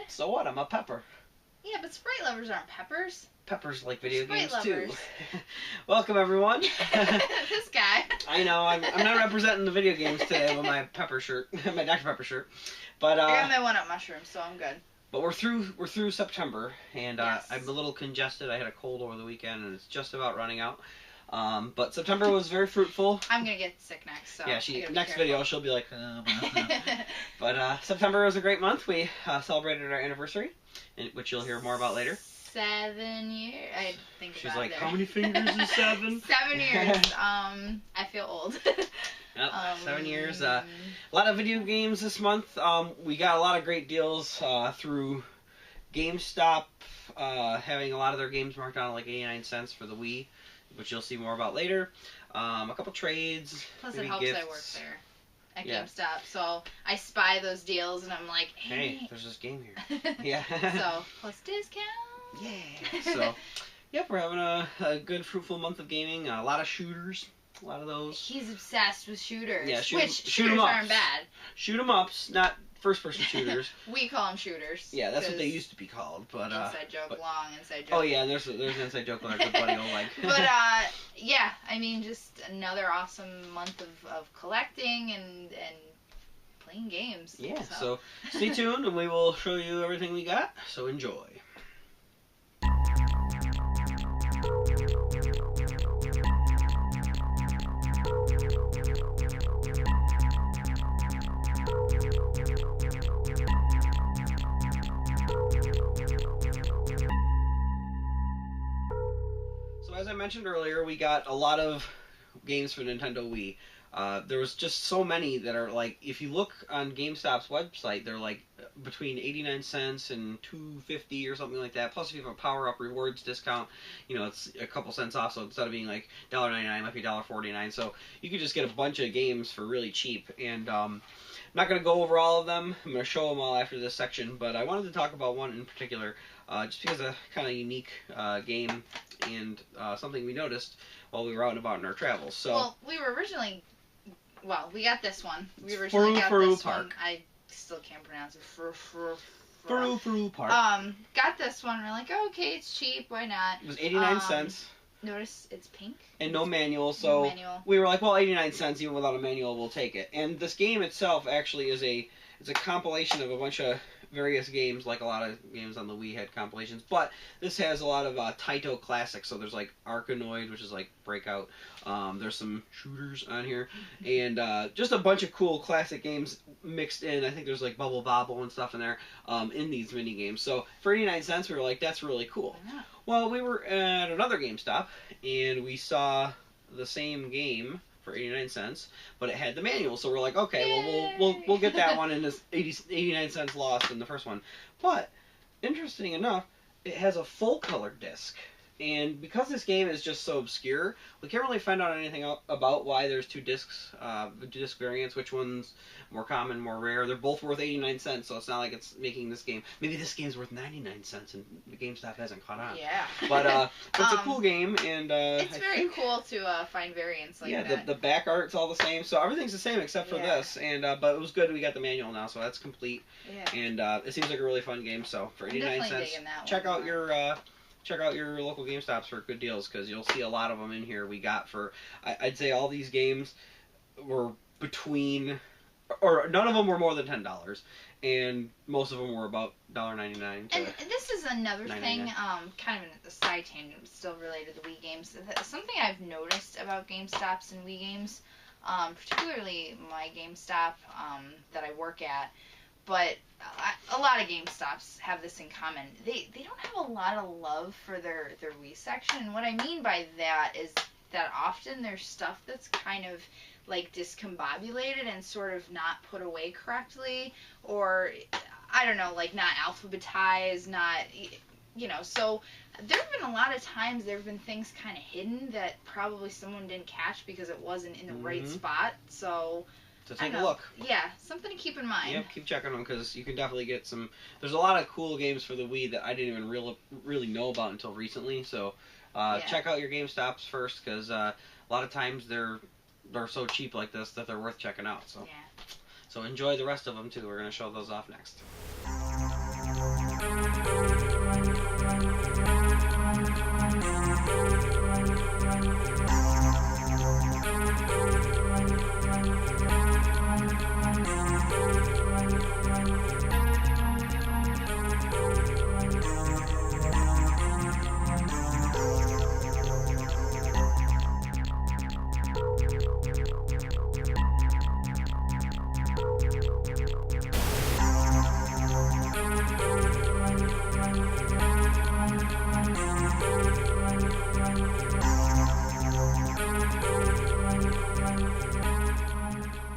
So what? I'm a pepper. Yeah, but Sprite lovers aren't peppers. Peppers like video Sprite games lovers. too. Welcome everyone. This guy. I know, I'm not representing the video games today with my pepper shirt, my Dr. Pepper shirt. But I got my 1-Up mushroom, so I'm good. But we're through September, and Yes. I'm a little congested. I had a cold over the weekend, and it's just about running out. But September was very fruitful. I'm gonna get sick next, so Yeah, next video she'll be like, But September was a great month. We celebrated our anniversary, which you'll hear more about later. 7 years. I think She's about like, it how many fingers is 7? 7 years. I feel old. Yep, 7 years. A lot of video games this month. We got a lot of great deals through GameStop, having a lot of their games marked down at like 89 cents for the Wii, which you'll see more about later. A couple trades. Plus, it helps gifts. I work there at Yeah. GameStop, so I spy those deals and I'm like, Hey, there's this game here. Yeah. So, plus discount. Yeah. So, yep, we're having a good, fruitful month of gaming. A lot of shooters. A lot of those. He's obsessed with shooters. Yeah, shooters 'em ups. aren't bad. Shoot 'em ups, not first-person shooters. We call them shooters. Yeah, that's what they used to be called. But inside joke, long inside joke. Oh yeah, and there's an inside joke with our good buddy Oleg. But yeah, I mean, just another awesome month of collecting and playing games. Yeah. So stay tuned, and we will show you everything we got. So enjoy. So as I mentioned earlier, we got a lot of games for Nintendo Wii. There was just so many that are like, if you look on GameStop's website, they're like between 89 cents and $2.50 or something like that. Plus, if you have a power-up rewards discount, you know, it's a couple cents off. So instead of being like $1.99, it might be $1.49. So you could just get a bunch of games for really cheap. And I'm not going to go over all of them. I'm going to show them all after this section. But I wanted to talk about one in particular, just because a kind of unique game and something we noticed while we were out and about in our travels. So well, we got this one. We originally got this Park. one. I still can't pronounce it. Furu Park. Got this one. We're like, oh, okay, it's cheap. Why not? It was 89 cents. Notice it's pink. And no manual, so no manual. We were like, well, 89 cents, even without a manual, we'll take it. And this game itself actually is it's a compilation of a bunch of various games, like a lot of games on the Wii had compilations, but this has a lot of Taito classics. So there's like Arkanoid, which is like Breakout. There's some shooters on here, and just a bunch of cool classic games mixed in. I think there's like Bubble Bobble and stuff in there in these mini games. So for 89 cents, we were like, that's really cool. Yeah. Well, we were at another GameStop, and we saw the same game for 89 cents, but it had the manual, so we're like, okay, well, we'll get that one, and it's 89 cents lost in the first one. But, interesting enough, it has a full-color disc. And because this game is just so obscure, we can't really find out anything about why there's two discs, disc variants, which one's more common, more rare. They're both worth 89 cents, so it's not like it's making this game. Maybe this game's worth 99 cents and the GameStop hasn't caught on. Yeah. But it's a cool game, and it's very cool to find variants like that. Yeah, the back art's all the same, so everything's the same except for this. And but it was good we got the manual now, so that's complete. Yeah. And it seems like a really fun game. So for 89 cents, check out your local GameStops for good deals, because you'll see a lot of them in here. We got for, I'd say all these games were between, or none of them were more than $10, and most of them were about $1.99. And this is another thing, $9.99. kind of a side tangent, but still related to Wii games. Something I've noticed about GameStops and Wii games, particularly my GameStop that I work at, but a lot of GameStops have this in common. They don't have a lot of love for their Wii section. And what I mean by that is that often there's stuff that's kind of like discombobulated and sort of not put away correctly, or I don't know, like not alphabetized, not, you know. So there have been a lot of times there have been things kind of hidden that probably someone didn't catch because it wasn't in the right spot. So take a look. Yeah, something to keep in mind. Yep, keep checking them, because you can definitely get some. There's a lot of cool games for the Wii that I didn't even really know about until recently. So check out your GameStops first, because a lot of times they're so cheap like this that they're worth checking out. So enjoy the rest of them too. We're gonna show those off next.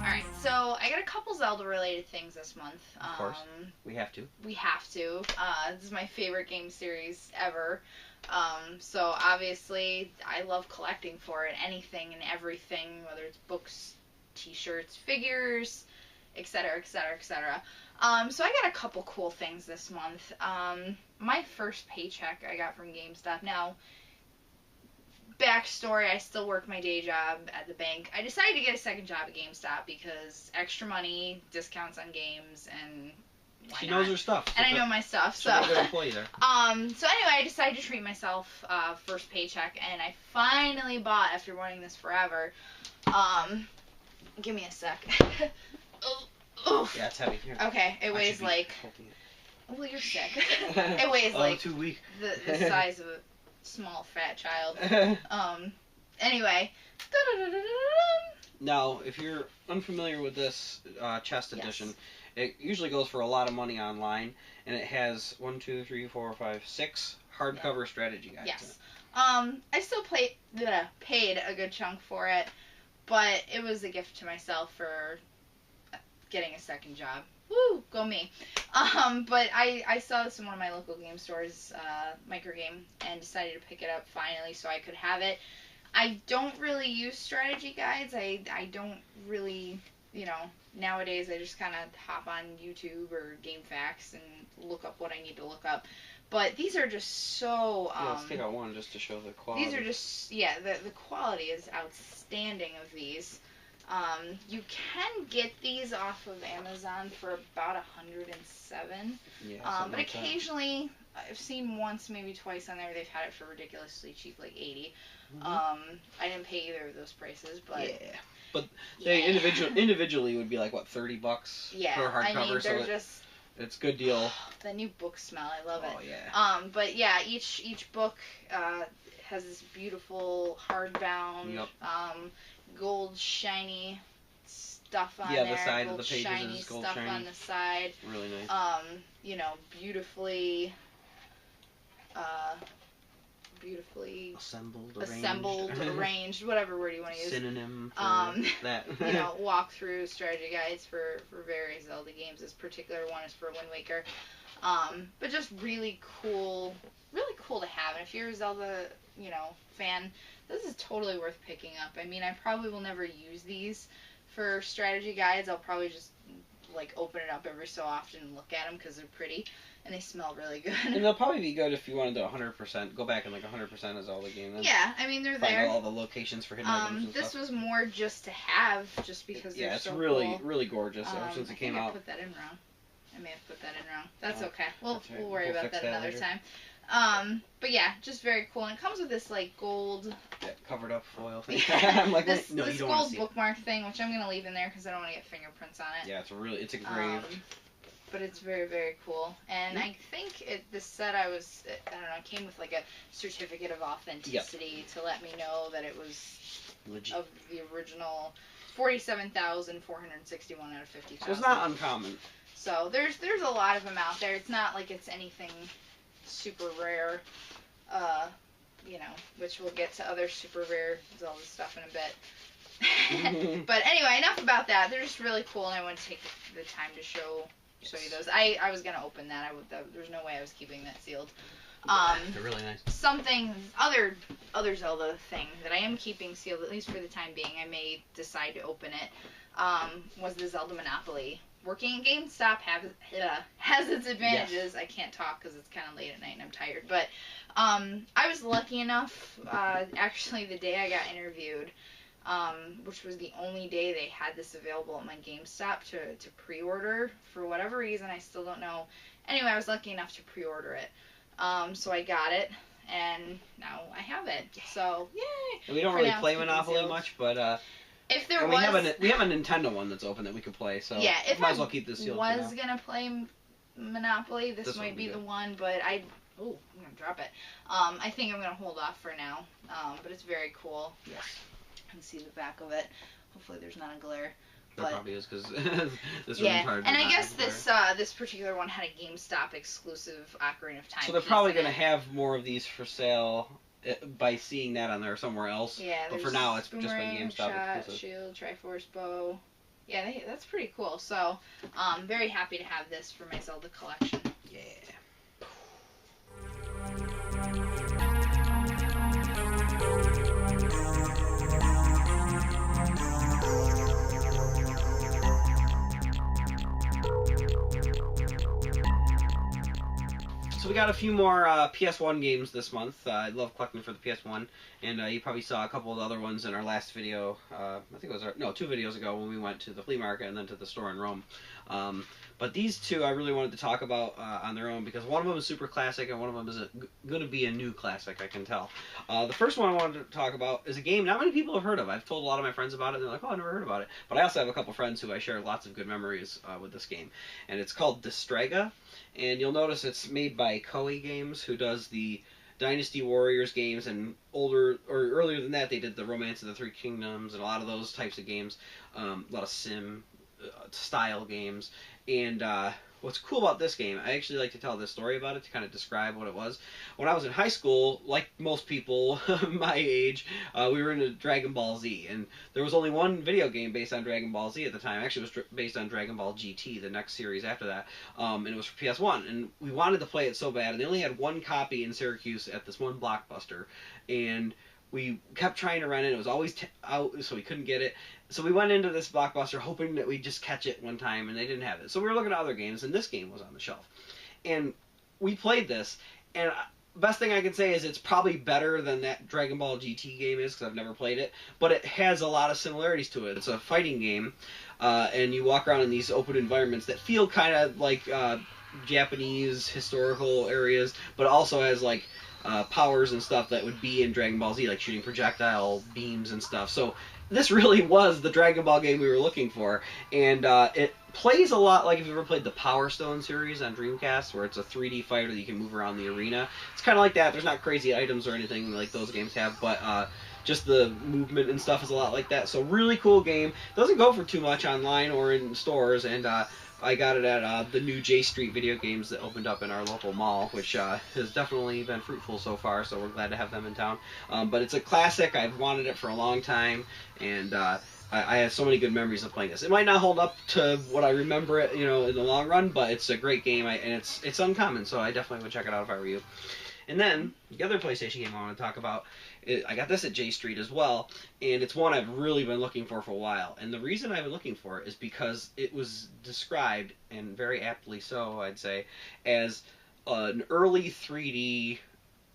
Alright, so I got a couple Zelda-related things this month. Of course. We have to. We have to. This is my favorite game series ever. So obviously, I love collecting for it. Anything and everything, whether it's books, t-shirts, figures, etc., etc., etc. So I got a couple cool things this month. My first paycheck I got from GameStop. Now, backstory, I still work my day job at the bank. I decided to get a second job at GameStop because extra money, discounts on games, and why She not? knows her stuff. And I know my stuff, so. She's a good employee there. So anyway, I decided to treat myself first paycheck, and I finally bought, after wanting this forever, give me a sec. Oof. Yeah, it's heavy. Here. Okay, it I weighs should be like, holding it. well, you're sick. It weighs like too weak. the size of a small fat child. Anyway. Now, if you're unfamiliar with this chest edition, it usually goes for a lot of money online, and it has 6 hardcover strategy guides. Yes. I still paid a good chunk for it, but it was a gift to myself for getting a second job. Woo, go me. But I saw this in one of my local game stores, Microgame, and decided to pick it up finally so I could have it. I don't really use strategy guides. I don't really, nowadays I just kind of hop on YouTube or GameFAQs and look up what I need to look up. But these are just so... yeah, let's take out one just to show the quality. These are just, the quality is outstanding of these. You can get these off of Amazon for about $107. Yeah, but occasionally, I've seen once, maybe twice on there, they've had it for ridiculously cheap, like $80. Mm-hmm. I didn't pay either of those prices, but... Yeah. But they individually would be like, what, $30 yeah, per hardcover? I mean, they're so just... It's a good deal. The new book smell, I love it. Oh, yeah. But yeah, each book has this beautiful hardbound, Yep. gold shiny stuff on Yeah, there. the side of gold the pages shiny is gold stuff shiny. on the side. Really nice. Beautifully assembled, arranged, whatever word you want to use. Synonym for that. Walk through strategy guides for various Zelda games. This particular one is for Wind Waker. But just really cool to have. And if you're a Zelda, fan, this is totally worth picking up. I mean, I probably will never use these for strategy guides. I'll probably just open it up every so often and look at them because they're pretty and they smell really good. And they'll probably be good if you wanted to 100%, go back and 100% of Zelda game. Yeah, I mean, they're find there. all the locations for hidden items and this stuff. was more just to have, just because they're so cool. Yeah, it's really gorgeous ever since it came out. I put that in wrong. I may have put that in wrong. That's okay. That's right. We'll worry We'll about fix that another later. time. But yeah, just very cool. And it comes with this gold. Yeah, covered up foil thing. Yeah, I'm like, this no, you don't gold want to see bookmark thing, which I'm gonna leave in there because I don't want to get fingerprints on it. Yeah, it's engraved. But it's very, very cool. And I think this set I don't know, it came with a certificate of authenticity to let me know that it was Legit. of the original 47,461 out of 50,000. So it's not uncommon. So there's a lot of them out there. It's not like it's anything super rare, which we'll get to other super rare Zelda stuff in a bit. But anyway, enough about that. They're just really cool, and I want to take the time to show you those. I was gonna open that. There's no way I was keeping that sealed. They're really nice. Other Zelda thing that I am keeping sealed, at least for the time being. I may decide to open it. Was the Zelda Monopoly. Working at GameStop has its advantages. Yes. I can't talk because it's kind of late at night and I'm tired. But I was lucky enough, actually the day I got interviewed, which was the only day they had this available at my GameStop to pre-order. For whatever reason, I still don't know Anyway, I was lucky enough to pre-order it. So I got it, and now I have it. So, yay! We don't really play Monopoly much, but if there we have a Nintendo one that's open that we could play. So yeah, if might as well keep this sealed. I was gonna play Monopoly, this might be the one, but I'm gonna drop it. I think I'm gonna hold off for now. But it's very cool. Yes. You can see the back of it. Hopefully there's not a glare. There probably is, because this yeah, hard and I guess this particular one had a GameStop exclusive Ocarina of Time. So they're probably going to have more of these for sale by seeing that on there somewhere else. Yeah, but for now it's just been GameStop shot, exclusive. Shield, Triforce Bow. Yeah, that's pretty cool. So, very happy to have this for my Zelda collection. Yeah. So we got a few more PS1 games this month. I love collecting for the PS1, and you probably saw a couple of the other ones in our last video. I think it was 2 videos ago when we went to the flea market and then to the store in Rome. But these two I really wanted to talk about on their own, because one of them is super classic and one of them is going to be a new classic, I can tell. The first one I wanted to talk about is a game not many people have heard of. I've told a lot of my friends about it, and they're like, oh, I never heard about it. But I also have a couple friends who I share lots of good memories with this game. And it's called Distrega. And you'll notice it's made by Koei Games, who does the Dynasty Warriors games, and earlier than that they did the Romance of the Three Kingdoms and a lot of those types of games, a lot of sim style games. And what's cool about this game, I actually like to tell this story about it to kind of describe what it was. When I was in high school, like most people my age, we were into Dragon Ball Z, and there was only one video game based on Dragon Ball Z at the time. Actually, it was based on Dragon Ball GT, the next series after that, and it was for PS1. And we wanted to play it so bad, and they only had one copy in Syracuse at this one Blockbuster, and we kept trying to rent it. It was always out, so we couldn't get it. So we went into this Blockbuster hoping that we'd just catch it one time, and they didn't have it. So we were looking at other games, and this game was on the shelf. And we played this, and best thing I can say is it's probably better than that Dragon Ball GT game is, because I've never played it. But it has a lot of similarities to it. It's a fighting game, and you walk around in these open environments that feel kind of like Japanese historical areas, but also has like powers and stuff that would be in Dragon Ball Z, like shooting projectile beams and stuff. So this really was the Dragon Ball game we were looking for, and it plays a lot like if you've ever played the Power Stone series on Dreamcast, where it's a 3D fighter that you can move around the arena. It's kind of like that. There's not crazy items or anything like those games have, but just the movement and stuff is a lot like that. So really cool game. Doesn't go for too much online or in stores, and I got it at the new J Street Video Games that opened up in our local mall, which has definitely been fruitful so far, so we're glad to have them in town. But it's a classic. I've wanted it for a long time, and I have so many good memories of playing this. It might not hold up to what I remember it, in the long run, but it's a great game, and it's uncommon, so I definitely would check it out if I were you. And then, the other PlayStation game I want to talk about, I got this at J Street as well, and it's one I've really been looking for a while. And the reason I've been looking for it is because it was described, and very aptly so, I'd say, as an early 3D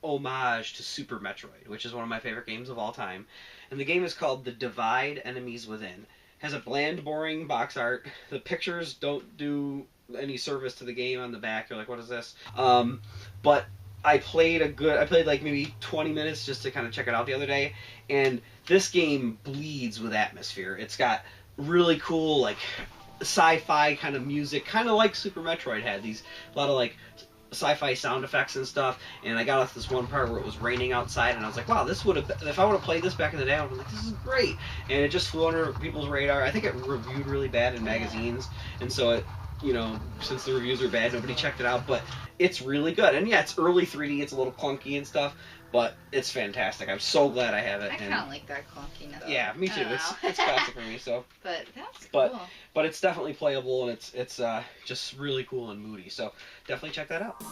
homage to Super Metroid, which is one of my favorite games of all time. And the game is called The Divide: Enemies Within. It has a bland, boring box art. The pictures don't do any service to the game on the back. You're like, what is this? But I played like maybe 20 minutes just to kind of check it out the other day, and this game bleeds with atmosphere. It's got really cool, like, sci-fi kind of music, kind of like Super Metroid had. A lot of, like, sci-fi sound effects and stuff, and I got off this one part where it was raining outside, and I was like, wow, this would have, if I would have played this back in the day, I would have been like, this is great, and it just flew under people's radar. I think it reviewed really bad in magazines, and so it, since the reviews are bad, nobody checked it out, but it's really good. And yeah, it's early 3D, it's a little clunky and stuff, but it's fantastic. I'm so glad I have it. I kind of like that clunkiness. Yeah, me too. It's classic for me, so. But that's cool. But it's definitely playable, and it's just really cool and moody, so definitely check that out.